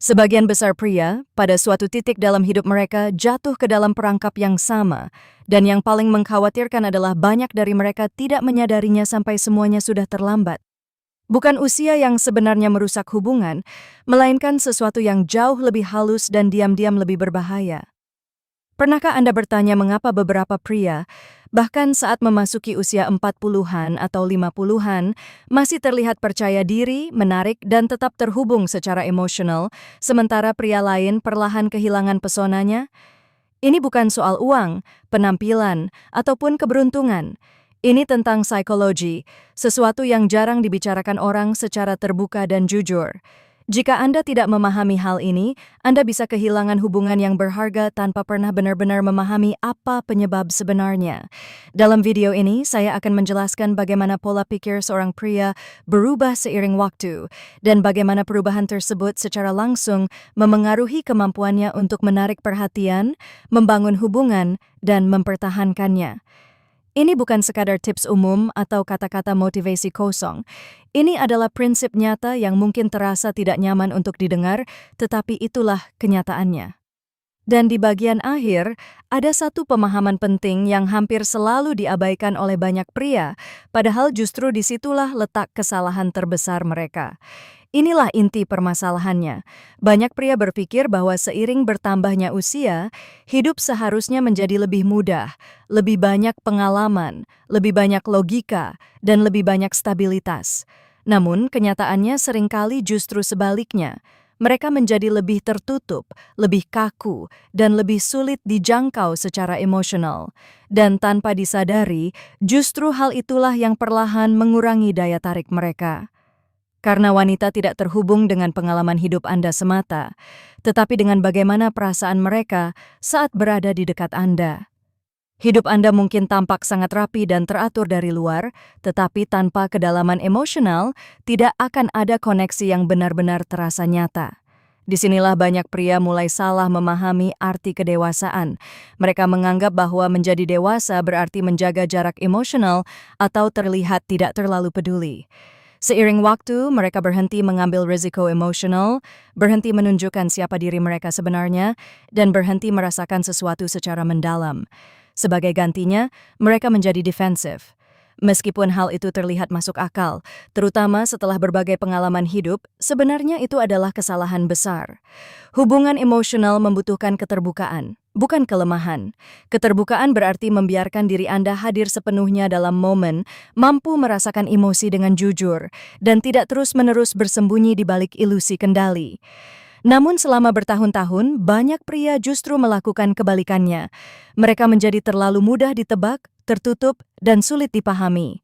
Sebagian besar pria, pada suatu titik dalam hidup mereka, jatuh ke dalam perangkap yang sama, dan yang paling mengkhawatirkan adalah banyak dari mereka tidak menyadarinya sampai semuanya sudah terlambat. Bukan usia yang sebenarnya merusak hubungan, melainkan sesuatu yang jauh lebih halus dan diam-diam lebih berbahaya. Pernahkah Anda bertanya mengapa beberapa pria, bahkan saat memasuki usia 40-an atau 50-an, masih terlihat percaya diri, menarik, dan tetap terhubung secara emosional, sementara pria lain perlahan kehilangan pesonanya? Ini bukan soal uang, penampilan, ataupun keberuntungan. Ini tentang psikologi, sesuatu yang jarang dibicarakan orang secara terbuka dan jujur. Jika Anda tidak memahami hal ini, Anda bisa kehilangan hubungan yang berharga tanpa pernah benar-benar memahami apa penyebab sebenarnya. Dalam video ini, saya akan menjelaskan bagaimana pola pikir seorang pria berubah seiring waktu, dan bagaimana perubahan tersebut secara langsung memengaruhi kemampuannya untuk menarik perhatian, membangun hubungan, dan mempertahankannya. Ini bukan sekadar tips umum atau kata-kata motivasi kosong. Ini adalah prinsip nyata yang mungkin terasa tidak nyaman untuk didengar, tetapi itulah kenyataannya. Dan di bagian akhir, ada satu pemahaman penting yang hampir selalu diabaikan oleh banyak pria, padahal justru disitulah letak kesalahan terbesar mereka. Inilah inti permasalahannya. Banyak pria berpikir bahwa seiring bertambahnya usia, hidup seharusnya menjadi lebih mudah, lebih banyak pengalaman, lebih banyak logika, dan lebih banyak stabilitas. Namun, kenyataannya seringkali justru sebaliknya. Mereka menjadi lebih tertutup, lebih kaku, dan lebih sulit dijangkau secara emosional. Dan tanpa disadari, justru hal itulah yang perlahan mengurangi daya tarik mereka. Karena wanita tidak terhubung dengan pengalaman hidup Anda semata, tetapi dengan bagaimana perasaan mereka saat berada di dekat Anda. Hidup Anda mungkin tampak sangat rapi dan teratur dari luar, tetapi tanpa kedalaman emosional, tidak akan ada koneksi yang benar-benar terasa nyata. Disinilah banyak pria mulai salah memahami arti kedewasaan. Mereka menganggap bahwa menjadi dewasa berarti menjaga jarak emosional atau terlihat tidak terlalu peduli. Seiring waktu, mereka berhenti mengambil risiko emosional, berhenti menunjukkan siapa diri mereka sebenarnya, dan berhenti merasakan sesuatu secara mendalam. Sebagai gantinya, mereka menjadi defensif. Meskipun hal itu terlihat masuk akal, terutama setelah berbagai pengalaman hidup, sebenarnya itu adalah kesalahan besar. Hubungan emosional membutuhkan keterbukaan, bukan kelemahan. Keterbukaan berarti membiarkan diri Anda hadir sepenuhnya dalam momen, mampu merasakan emosi dengan jujur, dan tidak terus-menerus bersembunyi di balik ilusi kendali. Namun selama bertahun-tahun, banyak pria justru melakukan kebalikannya. Mereka menjadi terlalu mudah ditebak, tertutup, dan sulit dipahami.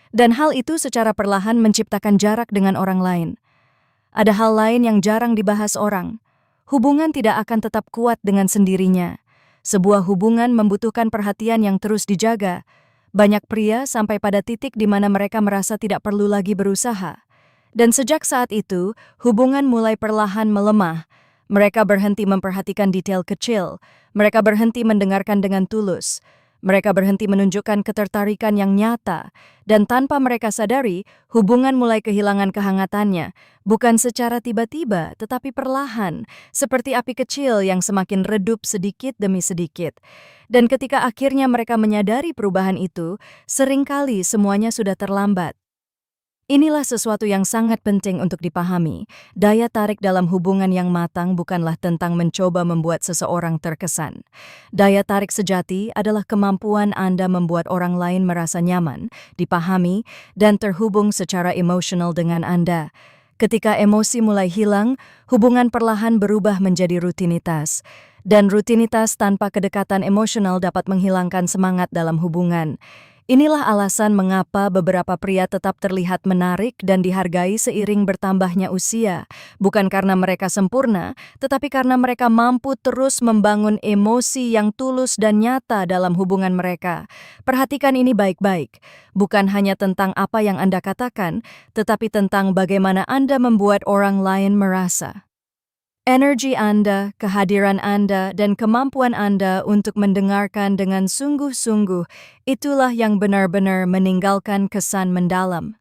Dan hal itu secara perlahan menciptakan jarak dengan orang lain. Ada hal lain yang jarang dibahas orang. Hubungan tidak akan tetap kuat dengan sendirinya. Sebuah hubungan membutuhkan perhatian yang terus dijaga. Banyak pria sampai pada titik di mana mereka merasa tidak perlu lagi berusaha. Dan sejak saat itu, hubungan mulai perlahan melemah. Mereka berhenti memperhatikan detail kecil. Mereka berhenti mendengarkan dengan tulus. Mereka berhenti menunjukkan ketertarikan yang nyata. Dan tanpa mereka sadari, hubungan mulai kehilangan kehangatannya. Bukan secara tiba-tiba, tetapi perlahan. Seperti api kecil yang semakin redup sedikit demi sedikit. Dan ketika akhirnya mereka menyadari perubahan itu, seringkali semuanya sudah terlambat. Inilah sesuatu yang sangat penting untuk dipahami. Daya tarik dalam hubungan yang matang bukanlah tentang mencoba membuat seseorang terkesan. Daya tarik sejati adalah kemampuan Anda membuat orang lain merasa nyaman, dipahami, dan terhubung secara emosional dengan Anda. Ketika emosi mulai hilang, hubungan perlahan berubah menjadi rutinitas. Dan rutinitas tanpa kedekatan emosional dapat menghilangkan semangat dalam hubungan. Inilah alasan mengapa beberapa pria tetap terlihat menarik dan dihargai seiring bertambahnya usia. Bukan karena mereka sempurna, tetapi karena mereka mampu terus membangun emosi yang tulus dan nyata dalam hubungan mereka. Perhatikan ini baik-baik. Bukan hanya tentang apa yang Anda katakan, tetapi tentang bagaimana Anda membuat orang lain merasa. Energi Anda, kehadiran Anda, dan kemampuan Anda untuk mendengarkan dengan sungguh-sungguh, itulah yang benar-benar meninggalkan kesan mendalam.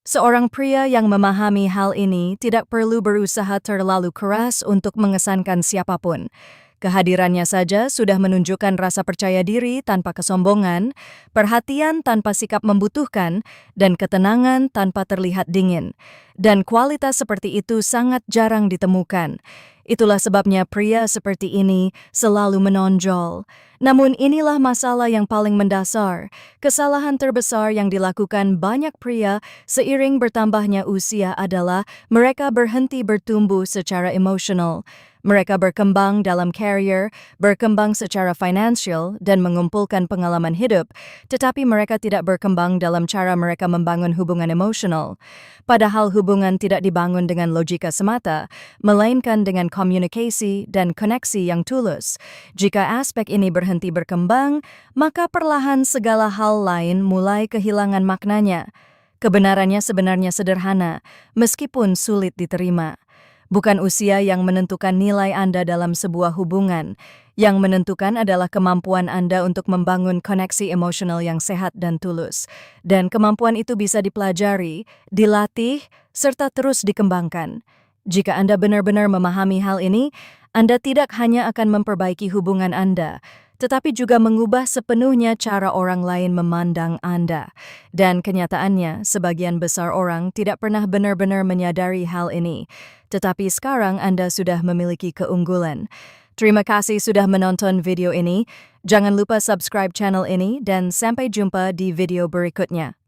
Seorang pria yang memahami hal ini tidak perlu berusaha terlalu keras untuk mengesankan siapapun. Kehadirannya saja sudah menunjukkan rasa percaya diri tanpa kesombongan, perhatian tanpa sikap membutuhkan, dan ketenangan tanpa terlihat dingin. Dan kualitas seperti itu sangat jarang ditemukan. Itulah sebabnya pria seperti ini selalu menonjol. Namun inilah masalah yang paling mendasar. Kesalahan terbesar yang dilakukan banyak pria seiring bertambahnya usia adalah mereka berhenti bertumbuh secara emosional. Mereka berkembang dalam career, berkembang secara financial, dan mengumpulkan pengalaman hidup, tetapi mereka tidak berkembang dalam cara mereka membangun hubungan emosional. Padahal hubungan tidak dibangun dengan logika semata, melainkan dengan komunikasi dan koneksi yang tulus. Jika aspek ini berhenti berkembang, maka perlahan segala hal lain mulai kehilangan maknanya. Kebenarannya sebenarnya sederhana, meskipun sulit diterima. Bukan usia yang menentukan nilai Anda dalam sebuah hubungan. Yang menentukan adalah kemampuan Anda untuk membangun koneksi emosional yang sehat dan tulus. Dan kemampuan itu bisa dipelajari, dilatih, serta terus dikembangkan. Jika Anda benar-benar memahami hal ini, Anda tidak hanya akan memperbaiki hubungan Anda, tetapi juga mengubah sepenuhnya cara orang lain memandang Anda. Dan kenyataannya, sebagian besar orang tidak pernah benar-benar menyadari hal ini. Tetapi sekarang Anda sudah memiliki keunggulan. Terima kasih sudah menonton video ini. Jangan lupa subscribe channel ini dan sampai jumpa di video berikutnya.